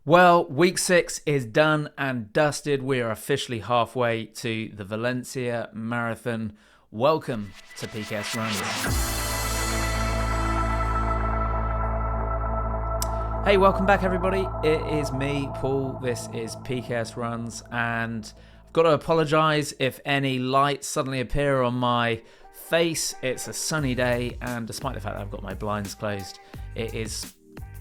Well, week 6 is done and dusted. We are officially halfway to the Valencia Marathon. Welcome to PKSRUNS. Hey, welcome back everybody. It is me, Paul. This is PKSRUNS, and I've got to apologise if any lights suddenly appear on my face. It's a sunny day, and despite the fact that I've got my blinds closed, it is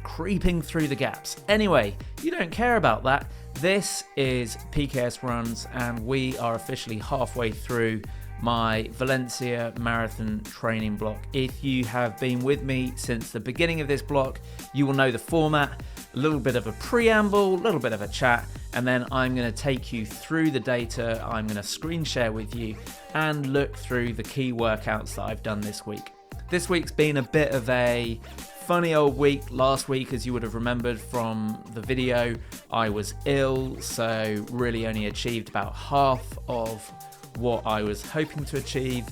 creeping through the gaps. Anyway, you don't care about that. This is PKSRUNS, and we are officially halfway through my Valencia Marathon Training block. If you have been with me since the beginning of this block, you will know the format. A little bit of a preamble, a little bit of a chat, and then I'm going to take you through the data. I'm going to screen share with you and look through the key workouts that I've done this week. This week's been a bit of a funny old week. Last week, as you would have remembered from the video, I was ill, so really only achieved about half of what I was hoping to achieve.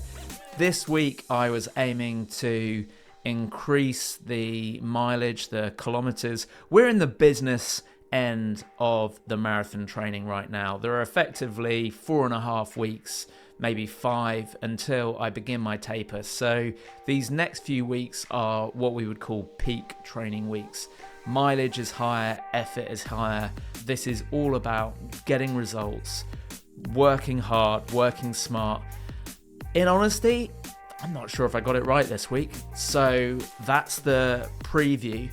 This week, I was aiming to increase the mileage, the kilometers. We're in the business end of the marathon training right now. There are effectively 4.5 weeks, maybe 5, until I begin my taper. So these next few weeks are what we would call peak training weeks. Mileage is higher, effort is higher. This is all about getting results, working hard, working smart. In honesty, I'm not sure if I got it right this week. So that's the preview.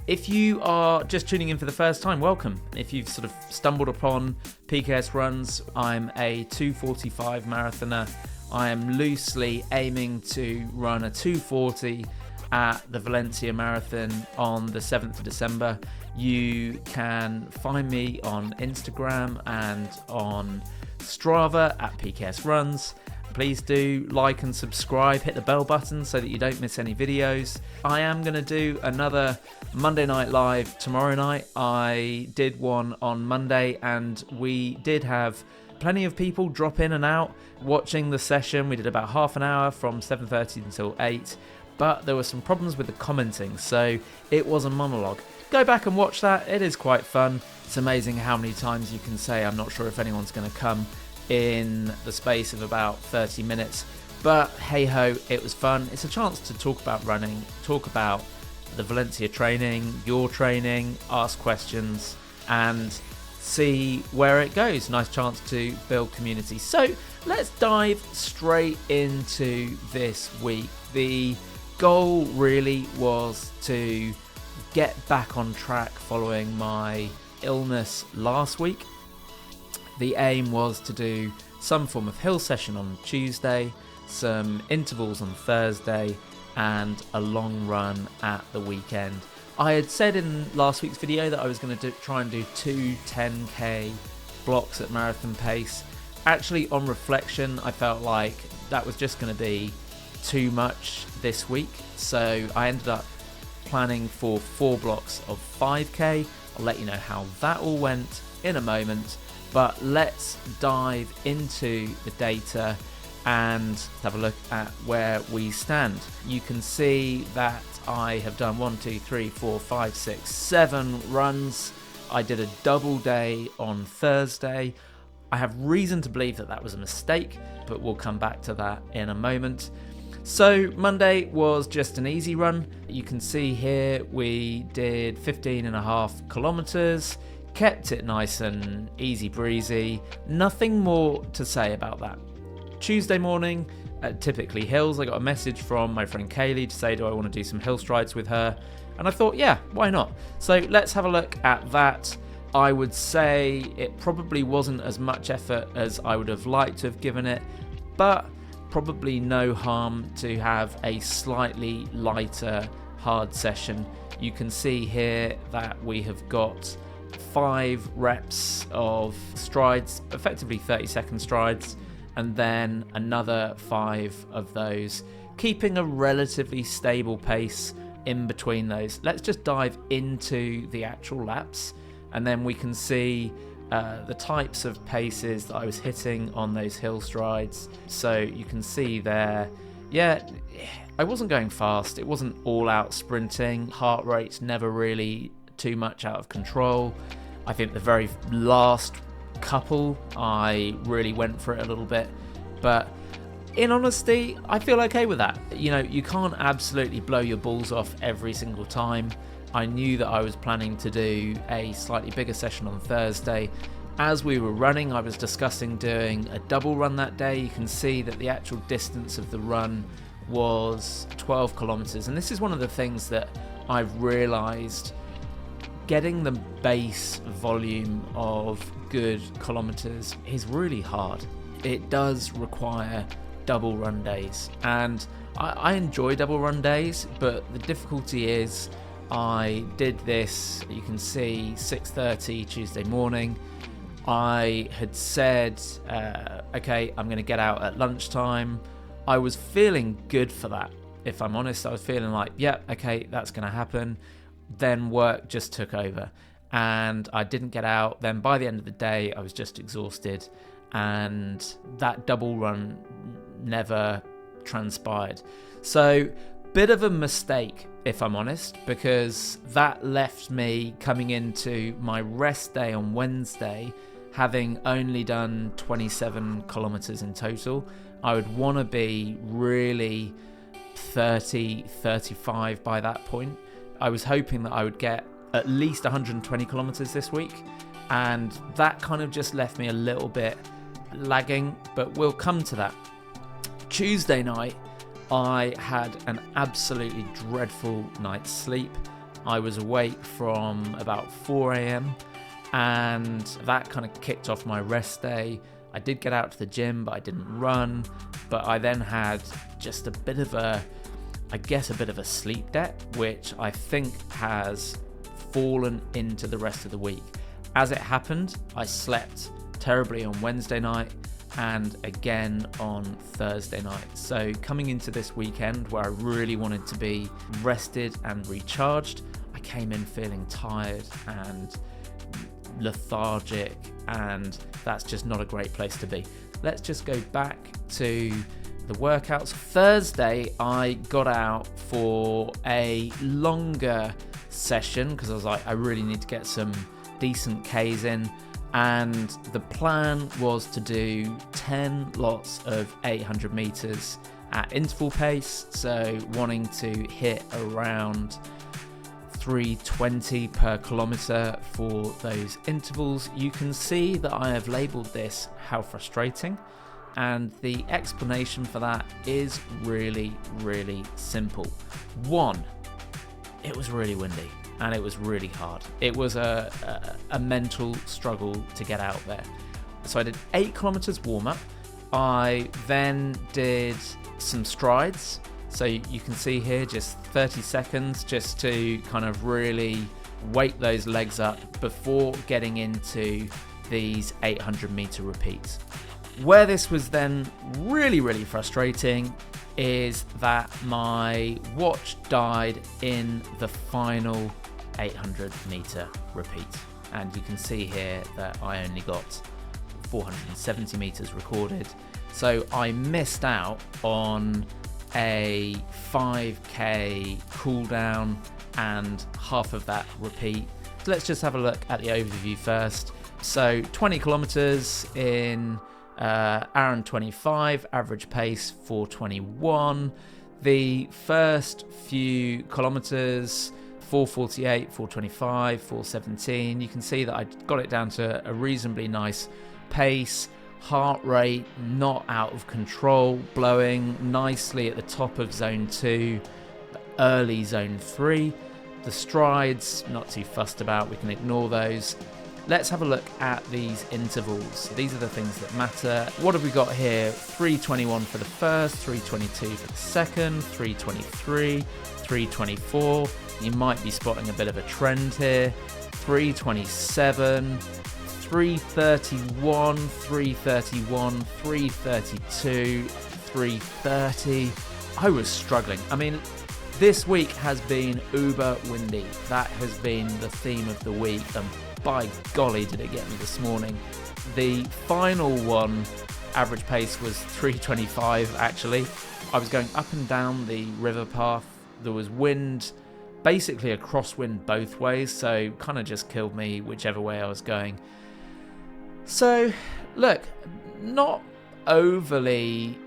If you are just tuning in for the first time, welcome. If you've sort of stumbled upon PKSRUNS, I'm a 2:45 marathoner. I am loosely aiming to run a 2:40 at the Valencia Marathon on the 7th of December. You can find me on Instagram and on Strava at PKSRUNS. Please do like and subscribe, hit the bell button so that you don't miss any videos. I am going to do another Monday Night Live tomorrow night. I did one on Monday and we did have plenty of people drop in and out watching the session. We did about half an hour from 7:30 until 8, but there were some problems with the commenting, so it was a monologue. Go back and watch that, it is quite fun. It's amazing how many times you can say, I'm not sure if anyone's going to come, in the space of about 30 minutes. But hey ho, it was fun. It's a chance to talk about running, talk about the Valencia training, your training, ask questions and see where it goes. Nice chance to build community. So let's dive straight into this week. The goal really was to get back on track following my illness last week. The aim was to do some form of hill session on Tuesday, some intervals on Thursday, and a long run at the weekend. I had said in last week's video that I was going to try and do 2 10k blocks at marathon pace. Actually, on reflection, I felt like that was just going to be too much this week, so I ended up planning for 4 blocks of 5k. I'll let you know how that all went in a moment. But let's dive into the data and have a look at where we stand. You can see that I have done 1, 2, 3, 4, 5, 6, 7 runs. I did a double day on Thursday. I have reason to believe that that was a mistake, but we'll come back to that in a moment. So Monday was just an easy run. You can see here we did 15.5 kilometers. Kept it nice and easy breezy. Nothing more to say about that. Tuesday morning, typically hills, I got a message from my friend Kaylee to say, do I want to do some hill strides with her? And I thought, yeah, why not? So let's have a look at that. I would say it probably wasn't as much effort as I would have liked to have given it, but probably no harm to have a slightly lighter hard session. You can see here that we have got 5 reps of strides, effectively 30-second strides, and then another 5 of those, keeping a relatively stable pace in between those. Let's just dive into the actual laps, and then we can see the types of paces that I was hitting on those hill strides. So you can see there, yeah, I wasn't going fast. It wasn't all out sprinting. Heart rate never really too much out of control. I think the very last couple, I really went for it a little bit, but in honesty, I feel okay with that. You know, you can't absolutely blow your balls off every single time. I knew that I was planning to do a slightly bigger session on Thursday. As we were running, I was discussing doing a double run that day. You can see that the actual distance of the run was 12 kilometers. And this is one of the things that I've realized, getting the base volume of good kilometers is really hard. It does require double run days, and I enjoy double run days, but the difficulty is I did this, you can see 6:30 Tuesday morning. I had said okay, I'm going to get out at lunchtime. I was feeling good for that, if I'm honest. I was feeling like, yeah, okay, that's going to happen. Then work just took over and I didn't get out. Then by the end of the day I was just exhausted, and that double run never transpired. So bit of a mistake, if I'm honest, because that left me coming into my rest day on Wednesday having only done 27 kilometers in total. I would want to be really 35 by that point. I was hoping that I would get at least 120 kilometers this week, and that kind of just left me a little bit lagging, but we'll come to that. Tuesday night, I had an absolutely dreadful night's sleep. I was awake from about 4 a.m. and that kind of kicked off my rest day. I did get out to the gym, but I didn't run. But I then had just a bit of a sleep debt, which I think has fallen into the rest of the week. As it happened, I slept terribly on Wednesday night and again on Thursday night. So coming into this weekend where I really wanted to be rested and recharged, I came in feeling tired and lethargic, and that's just not a great place to be. Let's just go back to the workouts. Thursday, I got out for a longer session because I was like, I really need to get some decent Ks in. And the plan was to do 10 lots of 800 meters at interval pace. So wanting to hit around 320 per kilometer for those intervals. You can see that I have labeled this "how frustrating," and the explanation for that is really, really simple. One, it was really windy and it was really hard. It was a mental struggle to get out there. So I did 8 kilometers warm up. I then did some strides. So you can see here just 30 seconds just to kind of really wake those legs up before getting into these 800 meter repeats. Where this was then really, really frustrating is that my watch died in the final 800 meter repeat. And you can see here that I only got 470 meters recorded. So I missed out on a 5k cooldown and half of that repeat. So let's just have a look at the overview first. So 20 kilometers in hour and 25, average pace 4:21. The first few kilometers 4:48, 4:25, 4:17. You can see that I got it down to a reasonably nice pace. Heart rate not out of control, blowing nicely at the top of zone 2, early zone 3. The strides, not too fussed about, we can ignore those. Let's have a look at these intervals. These are the things that matter. What have we got here? 3:21 for the first, 3:22 for the second, 3:23, 3:24. You might be spotting a bit of a trend here. 3:27, 3:31, 3:31, 3:32, 3:30. I was struggling. I mean, this week has been uber windy. That has been the theme of the week, and by golly did it get me this morning. The final one, average pace was 3:25 actually. I was going up and down the river path. There was wind basically a crosswind both ways, so kind of just killed me whichever way I was going. So, look, not overly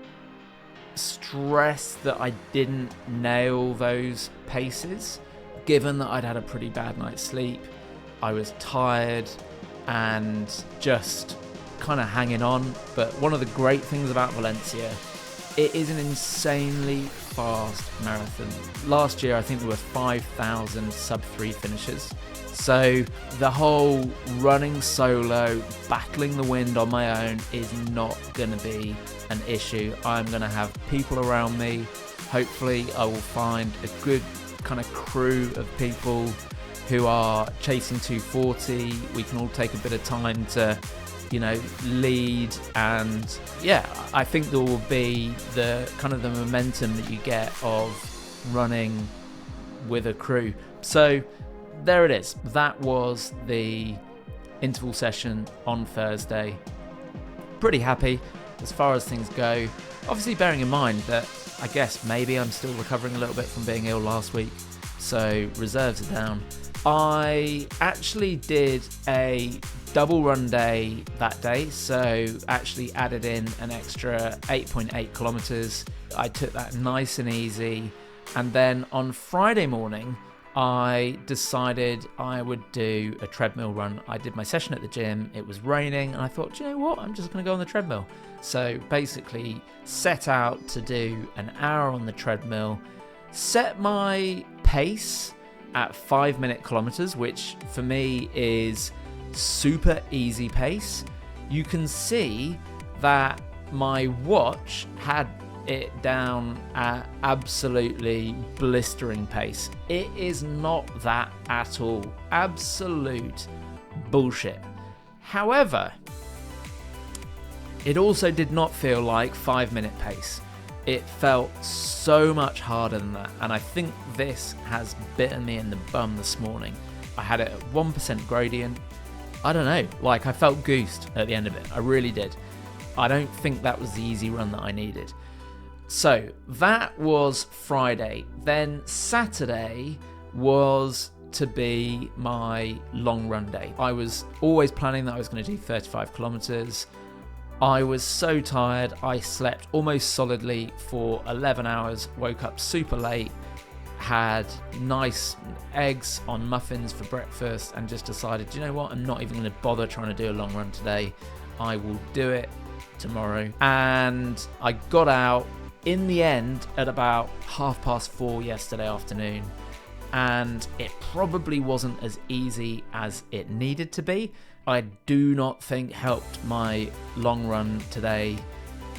stressed that I didn't nail those paces, given that I'd had a pretty bad night's sleep. I was tired and just kind of hanging on. But one of the great things about Valencia, it is an insanely fast marathon. Last year, I think there were 5,000 sub-3 finishes. So the whole running solo, battling the wind on my own is not going to be an issue. I'm going to have people around me. Hopefully I will find a good kind of crew of people who are chasing 240. We can all take a bit of time to, lead, and I think there will be the kind of the momentum that you get of running with a crew. So there it is. That was the interval session on Thursday. Pretty happy as far as things go. Obviously bearing in mind that I guess maybe I'm still recovering a little bit from being ill last week, so reserves are down. I actually did a double run day that day, so actually added in an extra 8.8 kilometers. I took that nice and easy, and then on Friday morning I decided I would do a treadmill run. I did my session at the gym, it was raining, and I thought, do you know what, I'm just going to go on the treadmill. So basically set out to do an hour on the treadmill, set my pace at 5-minute kilometers, which for me is super easy pace. You can see that my watch had it down at absolutely blistering pace. It is not that at all. Absolute bullshit. However, it also did not feel like 5-minute pace. It felt so much harder than that, and I think this has bitten me in the bum this morning. I had it at 1% gradient. I don't know, I felt goosed at the end of it. I really did. I don't think that was the easy run that I needed. So that was Friday. Then Saturday was to be my long run day. I was always planning that I was going to do 35 kilometers. I was so tired, I slept almost solidly for 11 hours, woke up super late, had nice eggs on muffins for breakfast, and just decided, you know what, I'm not even going to bother trying to do a long run today. I will do it tomorrow. And I got out in the end at about 4:30 yesterday afternoon, and it probably wasn't as easy as it needed to be. I do not think helped my long run today,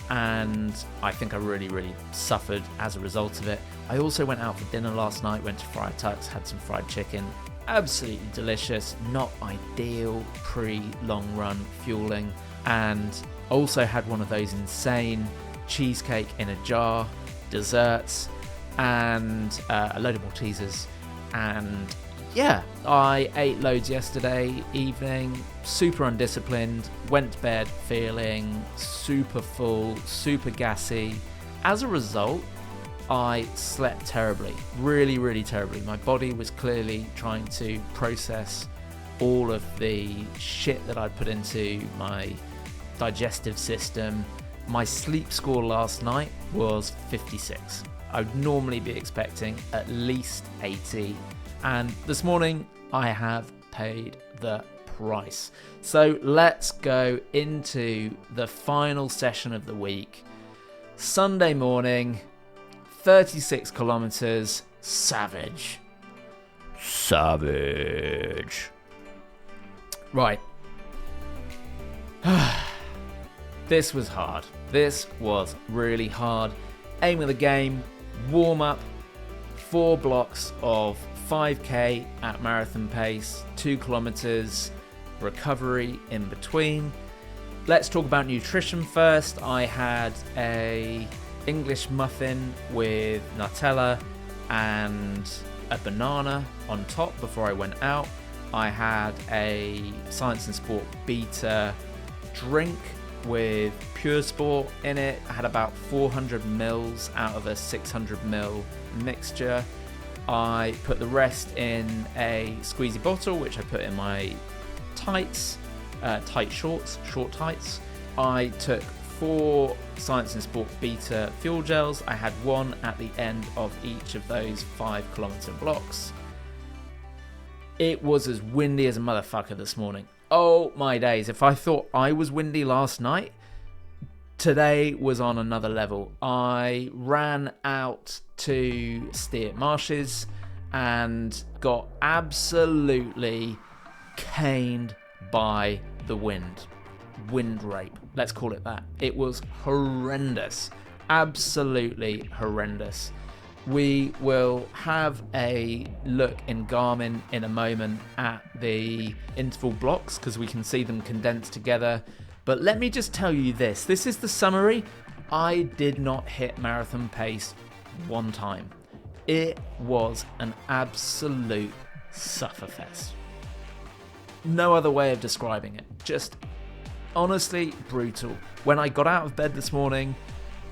and I think I really suffered as a result of it. I also went out for dinner last night, went to Friar Tuck's, had some fried chicken. Absolutely delicious, not ideal pre-long run fueling, and also had one of those insane cheesecake in a jar, desserts, and a load of Maltesers. And I ate loads yesterday evening, super undisciplined, went to bed feeling super full, super gassy. As a result, I slept terribly, really terribly. My body was clearly trying to process all of the shit that I'd put into my digestive system. My sleep score last night was 56. I would normally be expecting at least 80. And this morning I have paid the price. So let's go into the final session of the week. Sunday morning, 36 kilometers, savage. Right. This was hard. This was really hard. Aim of the game, warm up, 4 blocks of 5k at marathon pace, 2 kilometers, recovery in between. Let's talk about nutrition first. I had a English muffin with Nutella and a banana on top before I went out. I had a Science and Sport Beta drink with Pure Sport in it. I had about 400 mils out of a 600 mil mixture. I put the rest in a squeezy bottle, which I put in my tights, tight shorts, short tights. I took 4 Science and Sport Beta fuel gels. I had one at the end of each of those 5-kilometer blocks. It was as windy as a motherfucker this morning. Oh my days. If I thought I was windy last night, today was on another level. I ran out to Steert Marshes and got absolutely caned by the wind. Wind rape, let's call it that. It was horrendous, absolutely horrendous. We will have a look in Garmin in a moment at the interval blocks because we can see them condensed together. But let me just tell you this is the summary. I did not hit marathon pace one time. It was an absolute sufferfest. No other way of describing it. Just honestly brutal. When I got out of bed this morning,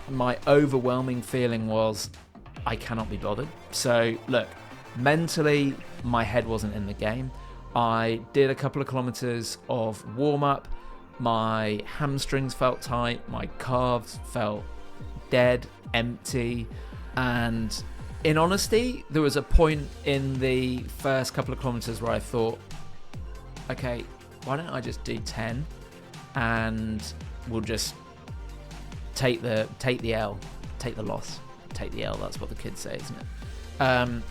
my overwhelming feeling was I cannot be bothered. So look, mentally, my head wasn't in the game. I did a couple of kilometers of warm up. My hamstrings felt tight. My calves felt dead, empty. And in honesty, there was a point in the first couple of kilometers where I thought, okay, why don't I just do 10 and we'll just take the L, take the loss. Take the L, that's what the kids say, isn't it? And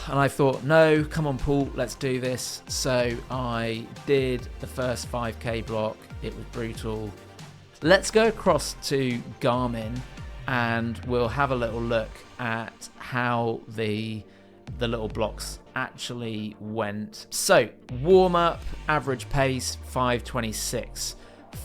I thought, no, come on, Paul, let's do this. So I did the first 5k block. It was brutal. Let's go across to Garmin and we'll have a little look at how the little blocks actually went. So warm up, average pace 5:26.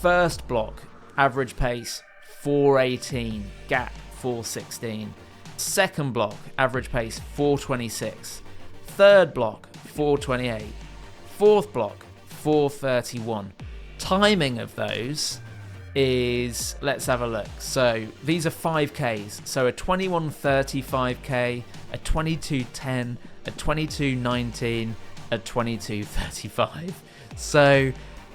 First block, average pace 4:18. Gap 4:16. Second block, average pace 4:26. Third block 4:28. Fourth block 4:31. Timing of those is, let's have a look. So these are 5Ks. So a 21:30 5K, a 22:10, a 22:19, a 22:35. So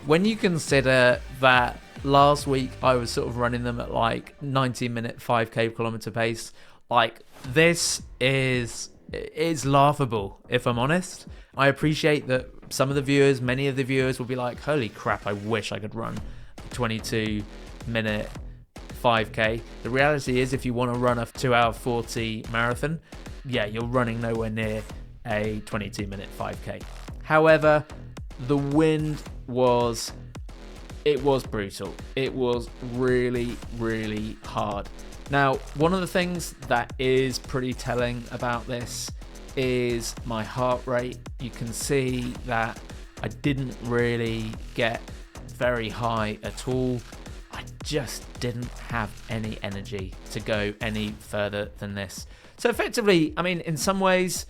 when you consider that last week I was sort of running them at like 90-minute 5k kilometer pace, like this is laughable, if I'm honest. I appreciate that some of the viewers, many of the viewers will be like, holy crap, I wish I could run a 22-minute 5k. The reality is, if you want to run a 2-hour 40 marathon, yeah, you're running nowhere near a 22-minute 5k. However, the wind was brutal. It was really, really hard. Now, one of the things that is pretty telling about this is my heart rate. You can see that I didn't really get very high at all. I just didn't have any energy to go any further than this. So effectively, I mean, in some ways,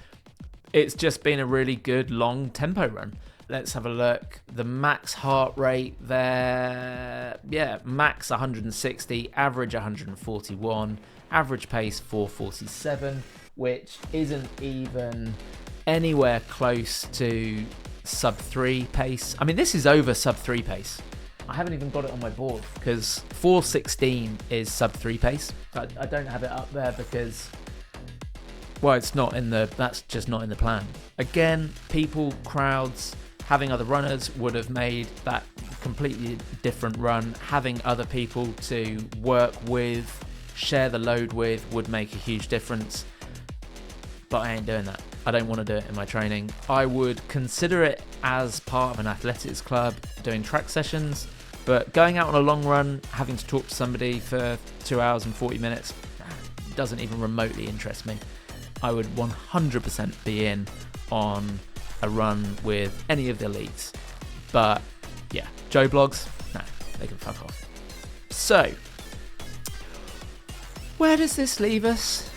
it's just been a really good long tempo run. Let's have a look. The max heart rate there, yeah, max 160, average 141, average pace 447, which isn't even anywhere close to sub 3 pace. I mean, this is over sub 3 pace. I haven't even got it on my board because 416 is sub 3 pace. I don't have it up there because, well, it's not in the, that's just not in the plan. Again, people, crowds, having other runners would have made that completely different run. Having other people to work with, share the load with, would make a huge difference. But I ain't doing that. I don't want to do it in my training. I would consider it as part of an athletics club, doing track sessions, but going out on a long run, having to talk to somebody for 2 hours and 40 minutes, doesn't even remotely interest me. I would 100% be in on a run with any of the elites. But yeah, Joe blogs, no, they can fuck off. So, where does this leave us?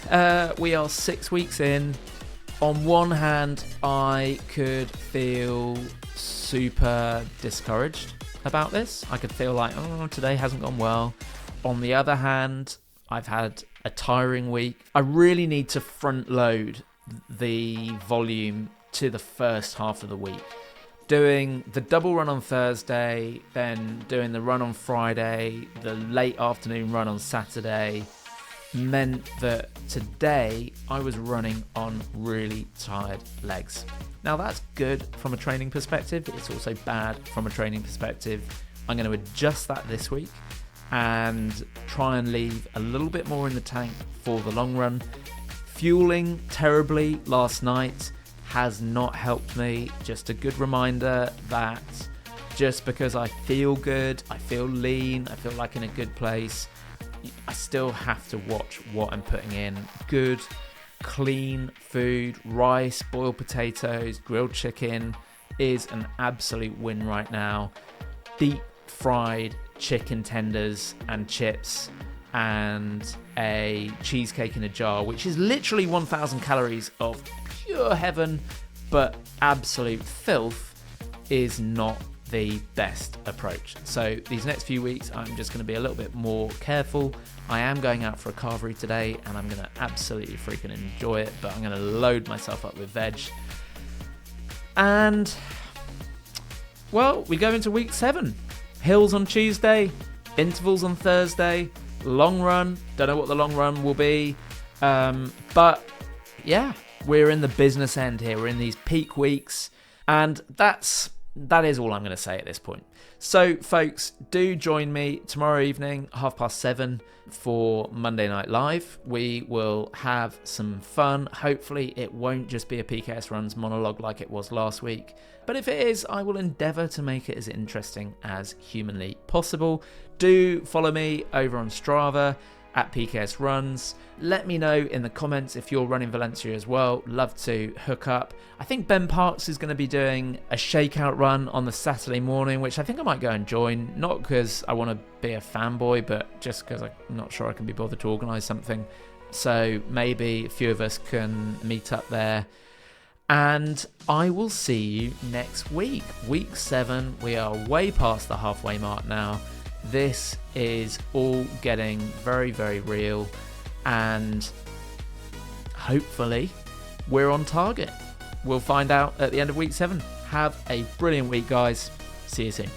We are 6 weeks in. On one hand, I could feel super discouraged about this. I could feel like, oh, today hasn't gone well. On the other hand, I've had a tiring week. I really need to front load the volume to the first half of the week. Doing the double run on Thursday, then doing the run on Friday, the late afternoon run on Saturday, meant that today I was running on really tired legs. Now that's good from a training perspective, it's also bad from a training perspective. I'm going to adjust that this week and try and leave a little bit more in the tank for the long run. Fueling terribly last night has not helped me. Just a good reminder that just because I feel good, I feel lean, I feel like in a good place, I still have to watch what I'm putting in. Good, clean food, rice, boiled potatoes, grilled chicken is an absolute win right now. Deep fried chicken tenders and chips and a cheesecake in a jar, which is literally 1,000 calories of pure heaven, but absolute filth, is not the best approach. So these next few weeks I'm just going to be a little bit more careful. I am going out for a carvery today and I'm going to absolutely freaking enjoy it, but I'm going to load myself up with veg. And well, we go into week 7. Hills on Tuesday, intervals on Thursday, long run. Don't know what the long run will be, but yeah, we're in the business end here. We're in these peak weeks, and that is all I'm going to say at this point. So folks, do join me tomorrow evening, 7:30, for Monday Night Live. We will have some fun. Hopefully it won't just be a PKSRUNS monologue like it was last week, but if it is, I will endeavour to make it as interesting as humanly possible. Do follow me over on Strava at PKSRUNS. Let me know in the comments if you're running Valencia as well. Love to hook up. I think Ben Parks is going to be doing a shakeout run on the Saturday morning, which I think I might go and join. Not because I want to be a fanboy, but just because I'm not sure I can be bothered to organise something. So maybe a few of us can meet up there. And I will see you next week. Week 7. We are way past the halfway mark now. This is all getting very, very real, and hopefully we're on target. We'll find out at the end of week 7. Have a brilliant week, guys. See you soon.